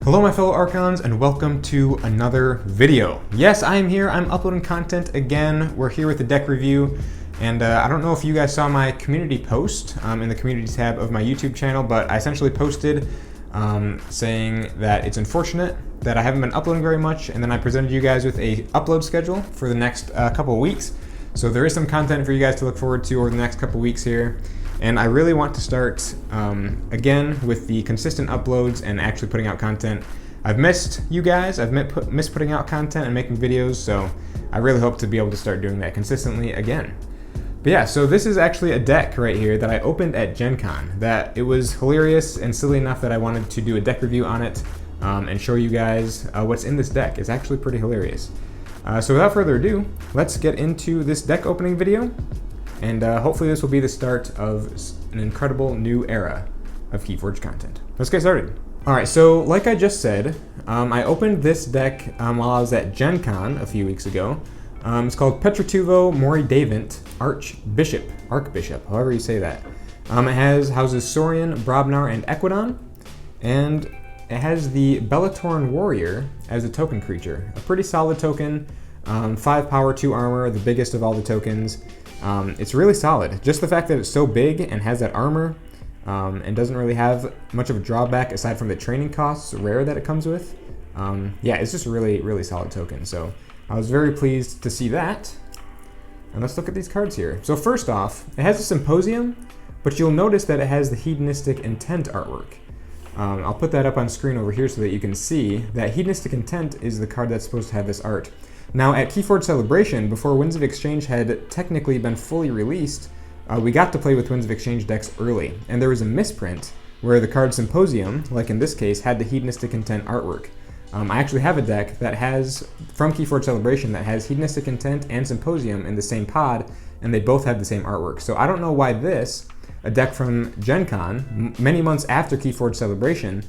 Hello my fellow Archons and welcome to another video. Yes, I am here, I'm uploading content again. We're here with the deck review, and I don't know if you guys saw my community post in the community tab of my YouTube channel, but I essentially posted saying that it's unfortunate that I haven't been uploading very much, and then I presented you guys with a upload schedule for the next couple of weeks. So there is some content for you guys to look forward to over the next couple of weeks here. And I really want to start again with the consistent uploads and actually putting out content. I've missed you guys, I've missed putting out content and making videos, so I really hope to be able to start doing that consistently again. But yeah, so this is actually a deck right here that I opened at GenCon. That it was hilarious and silly enough that I wanted to do a deck review on it and show you guys what's in this deck. It's actually pretty hilarious. So without further ado, let's get into this deck opening video. And hopefully this will be the start of an incredible new era of KeyForge content. Let's get started. All right, so like I just said, I opened this deck while I was at GenCon a few weeks ago. It's called Petratuvo Moridavant Archbishop, however you say that. It houses Saurian, Brobnar, and Equidon, and it has the Bellatorn Warrior as a token creature. A pretty solid token, 5 power, 2 armor, the biggest of all the tokens. It's really solid. Just the fact that it's so big and has that armor and doesn't really have much of a drawback aside from the training costs rare that it comes with. Yeah, it's just a really, really solid token. So I was very pleased to see that. And let's look at these cards here. So first off, it has a Symposium, but you'll notice that it has the Hedonistic Intent artwork. I'll put that up on screen over here so that you can see that Hedonistic Intent is the card that's supposed to have this art. Now at KeyForge Celebration, before Winds of Exchange had technically been fully released, we got to play with Winds of Exchange decks early, and there was a misprint where the card Symposium, like in this case, had the Hedonistic Intent artwork. I actually have a deck that has, from KeyForge Celebration, that has Hedonistic Intent and Symposium in the same pod, and they both have the same artwork. So I don't know why this, a deck from GenCon, many months after KeyForge Celebration,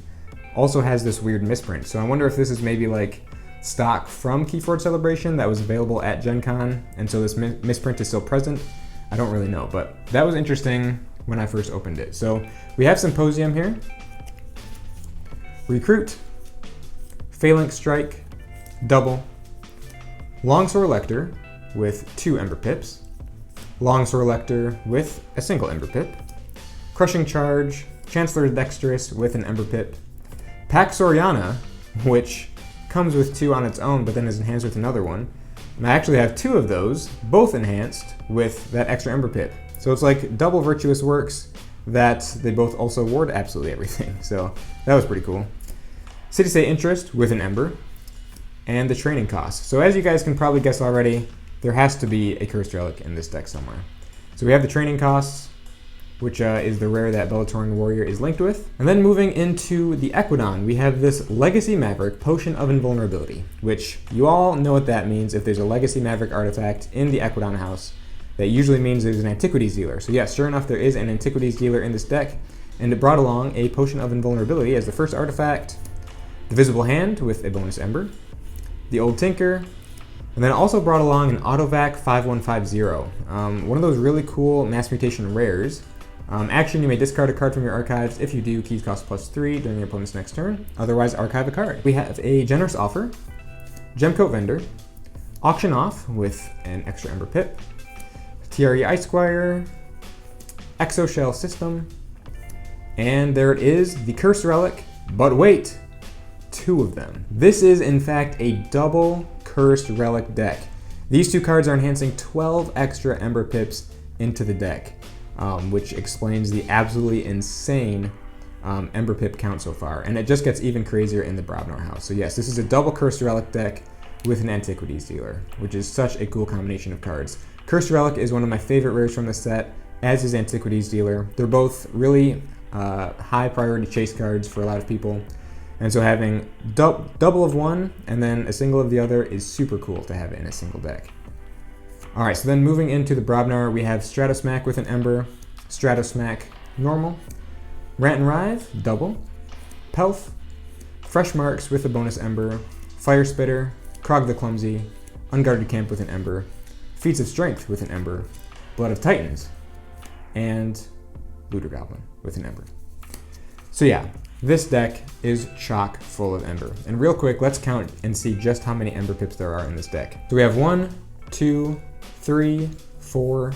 also has this weird misprint. So I wonder if this is maybe like stock from KeyForge Celebration that was available at GenCon, and so this misprint is still present. I don't really know, but that was interesting when I first opened it. So we have Symposium here, Recruit, Phalanx Strike, Double, Longsword Lector with 2 Ember Pips, Longsword Lector with a single Ember Pip, Crushing Charge, Chancellor Dexterous with an Ember Pip, Pax Oriana, which comes with 2 on its own, but then is enhanced with another one. And I actually have 2 of those, both enhanced with that extra Ember Pip. So it's like double Virtuous Works that they both also ward absolutely everything. So that was pretty cool. City State Interest with an Ember, and the training cost. So as you guys can probably guess already, there has to be a Cursed Relic in this deck somewhere. So we have the training costs, which is the rare that Bellatorn Warrior is linked with. And then moving into the Equidon, we have this Legacy Maverick Potion of Invulnerability, which you all know what that means. If there's a Legacy Maverick artifact in the Equidon house, that usually means there's an Antiquities dealer. So yes, sure enough, there is an Antiquities dealer in this deck, and it brought along a Potion of Invulnerability as the first artifact, the Visible Hand with a bonus Ember, the Old Tinker, and then it also brought along an Autovac 5150, one of those really cool mass mutation rares. Action, you may discard a card from your archives. If you do, keys cost +3 during your opponent's next turn. Otherwise, archive a card. We have a Generous Offer, Gemcoat Vendor, Auction Off with an extra Ember Pip, TRE Ice Squire, Exoshell System, and there it is, the Cursed Relic, but wait, 2 of them. This is in fact a double Cursed Relic deck. These 2 cards are enhancing 12 extra Ember Pips into the deck. Which explains the absolutely insane Ember Pip count so far. And it just gets even crazier in the Brobnar house. So yes, this is a double Cursed Relic deck with an Antiquities dealer, which is such a cool combination of cards. Cursed Relic is one of my favorite rares from the set, as is Antiquities dealer. They're both really high priority chase cards for a lot of people. And so having double of one and then a single of the other is super cool to have in a single deck. Alright, so then moving into the Brobnar, we have Stratosmack with an Ember, Stratosmack normal, Rant and Rive, double, Pelf, Fresh Marks with a bonus Ember, Fire Spitter, Krog the Clumsy, Unguarded Camp with an Ember, Feats of Strength with an Ember, Blood of Titans, and Looter Goblin with an Ember. So yeah, this deck is chock full of Ember. And real quick, let's count and see just how many Ember pips there are in this deck. So we have 1, 2, 3, 4,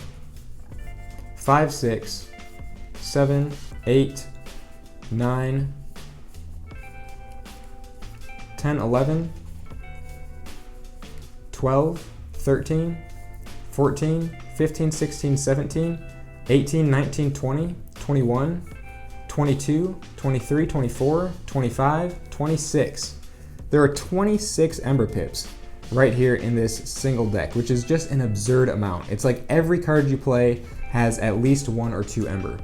5, 6, 7, 8, 9, 10, 11, 12, 13, 14, 15, 16, 17, 18, 19, 20, 21, 22, 23, 24, 25, 26. There are 26 Ember pips right here in this single deck, which is just an absurd amount. It's like every card you play has at least 1 or 2 Ember.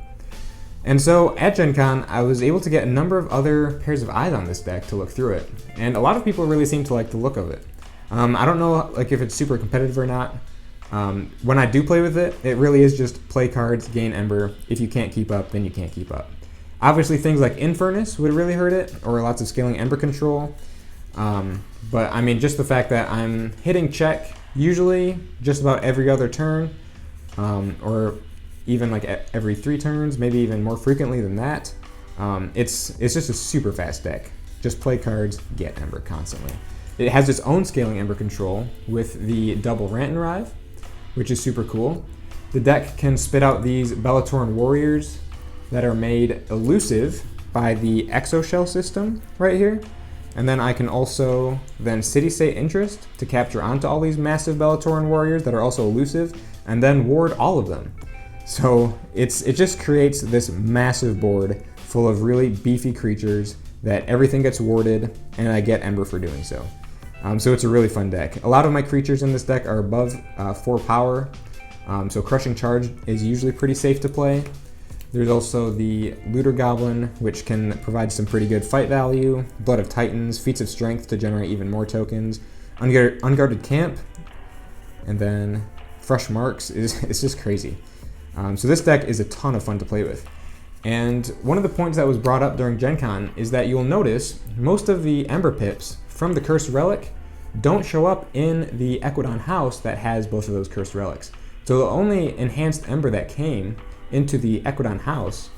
And so at GenCon, I was able to get a number of other pairs of eyes on this deck to look through it. And a lot of people really seem to like the look of it. I don't know like if it's super competitive or not. When I do play with it, it really is just play cards, gain Ember. If you can't keep up, then you can't keep up. Obviously things like Infernus would really hurt it, or lots of scaling Ember control. But I mean, just the fact that I'm hitting check usually just about every other turn, or even like every 3 turns, maybe even more frequently than that. It's just a super fast deck. Just play cards, get Ember constantly. It has its own scaling Ember control with the double Rant and Rive, which is super cool. The deck can spit out these Belatoran warriors that are made elusive by the Exoshell system right here. And then I can also then City State Interest to capture onto all these massive Belatoran warriors that are also elusive, and then ward all of them. So it just creates this massive board full of really beefy creatures that everything gets warded, and I get Ember for doing so. So it's a really fun deck. A lot of my creatures in this deck are above 4 power, so Crushing Charge is usually pretty safe to play. There's also the Looter Goblin, which can provide some pretty good fight value, Blood of Titans, Feats of Strength to generate even more tokens, Unguarded Camp, and then Fresh Marks it's just crazy. So this deck is a ton of fun to play with. And one of the points that was brought up during GenCon is that you'll notice most of the Ember pips from the Cursed Relic don't show up in the Equidon house that has both of those Cursed Relics. So the only enhanced Ember that came into the Equidon house,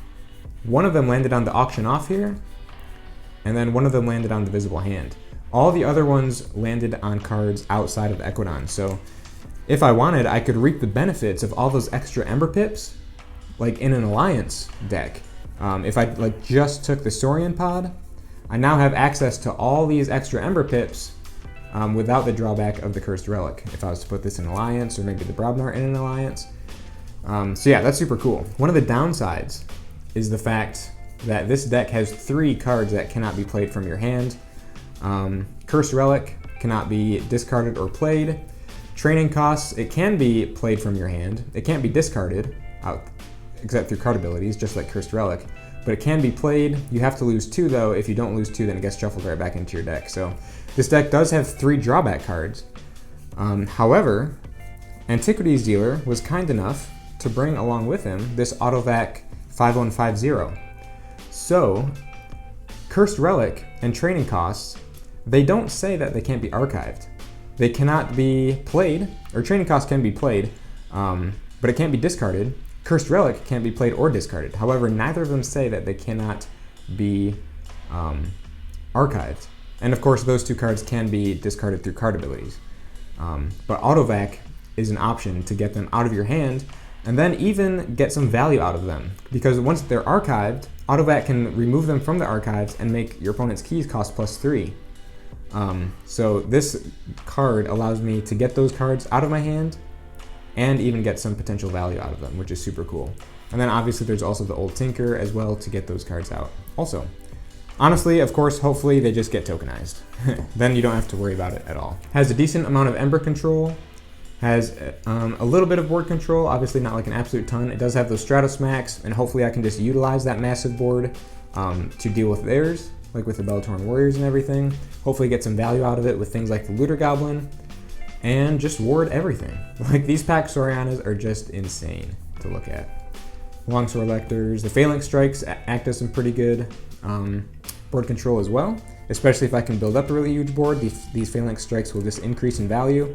one of them landed on the auction off here, and then one of them landed on the visible hand. All the other ones landed on cards outside of Equidon. So if I wanted, I could reap the benefits of all those extra Ember pips, like in an Alliance deck. If I like just took the Saurian pod, I now have access to all these extra Ember pips without the drawback of the Cursed Relic. If I was to put this in Alliance, or maybe the Brobnar in an Alliance. So yeah, that's super cool. One of the downsides is the fact that this deck has 3 cards that cannot be played from your hand. Cursed Relic cannot be discarded or played. Training Costs, it can be played from your hand. It can't be discarded, except through card abilities, just like Cursed Relic. But it can be played. You have to lose 2 though. If you don't lose 2, then it gets shuffled right back into your deck. So this deck does have 3 drawback cards. However, Antiquities Dealer was kind enough to bring along with him this Autovac 5150. So, Cursed Relic and Training Costs, they don't say that they can't be archived. They cannot be played, or Training Costs can be played, but it can't be discarded. Cursed Relic can't be played or discarded. However, neither of them say that they cannot be archived. And of course, those 2 cards can be discarded through card abilities. But Autovac is an option to get them out of your hand, and then even get some value out of them. Because once they're archived, Autovac can remove them from the archives and make your opponent's keys cost +3. So this card allows me to get those cards out of my hand and even get some potential value out of them, which is super cool. And then obviously there's also the Old Tinker as well to get those cards out also. Honestly, of course, hopefully they just get tokenized. Then you don't have to worry about it at all. Has a decent amount of Ember control. Has a little bit of board control, obviously not like an absolute ton. It does have those Stratosmacks, and hopefully I can just utilize that massive board to deal with theirs, like with the Belatoran Warriors and everything. Hopefully get some value out of it with things like the Looter Goblin, and just ward everything. Like these Pack Saurianas are just insane to look at. Longsword Lectors, the Phalanx Strikes act as some pretty good board control as well, especially if I can build up a really huge board. These Phalanx Strikes will just increase in value.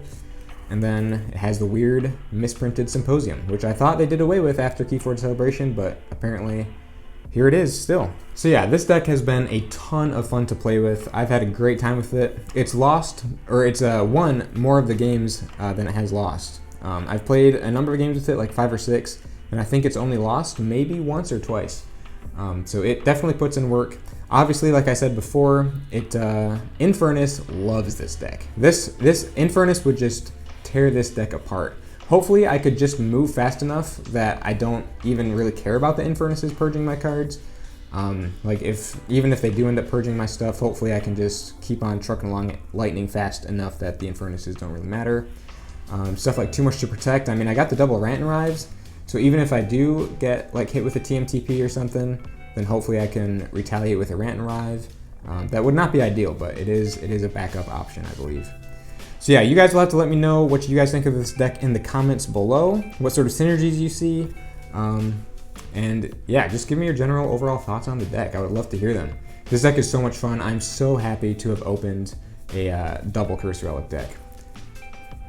And then it has the weird misprinted Symposium, which I thought they did away with after KeyForge Celebration, but apparently here it is still. So yeah, this deck has been a ton of fun to play with. I've had a great time with it. It's won more of the games than it has lost. I've played a number of games with it, like 5 or 6, and I think it's only lost maybe once or twice. So it definitely puts in work. Obviously, like I said before, Infernus loves this deck. This Infernus would just tear this deck apart. Hopefully I could just move fast enough that I don't even really care about the Infernuses purging my cards. Like even if they do end up purging my stuff, hopefully I can just keep on trucking along lightning fast enough that the Infernuses don't really matter. Stuff like Too Much to Protect. I mean, I got the double Rant and Rives, so even if I do get like hit with a TMTP or something, then hopefully I can retaliate with a Rant and Rive. That would not be ideal, but it is a backup option, I believe. So yeah, you guys will have to let me know what you guys think of this deck in the comments below, what sort of synergies you see, and yeah, just give me your general overall thoughts on the deck. I would love to hear them. This deck is so much fun. I'm so happy to have opened a double Cursed Relic deck.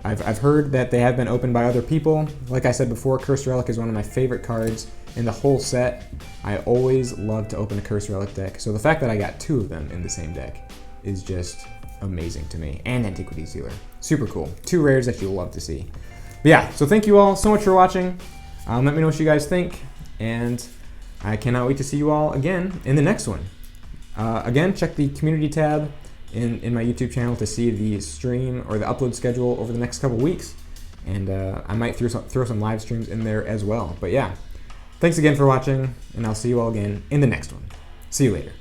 I've heard that they have been opened by other people. Like I said before, Cursed Relic is one of my favorite cards in the whole set. I always love to open a Cursed Relic deck, so the fact that I got 2 of them in the same deck is just amazing to me. And Antiquity Sealer. Super cool. 2 rares that you'll love to see. But yeah, so thank you all so much for watching. Let me know what you guys think, and I cannot wait to see you all again in the next one. Again, check the community tab in my YouTube channel to see the stream or the upload schedule over the next couple weeks, and I might throw some live streams in there as well. But yeah, thanks again for watching, and I'll see you all again in the next one. See you later.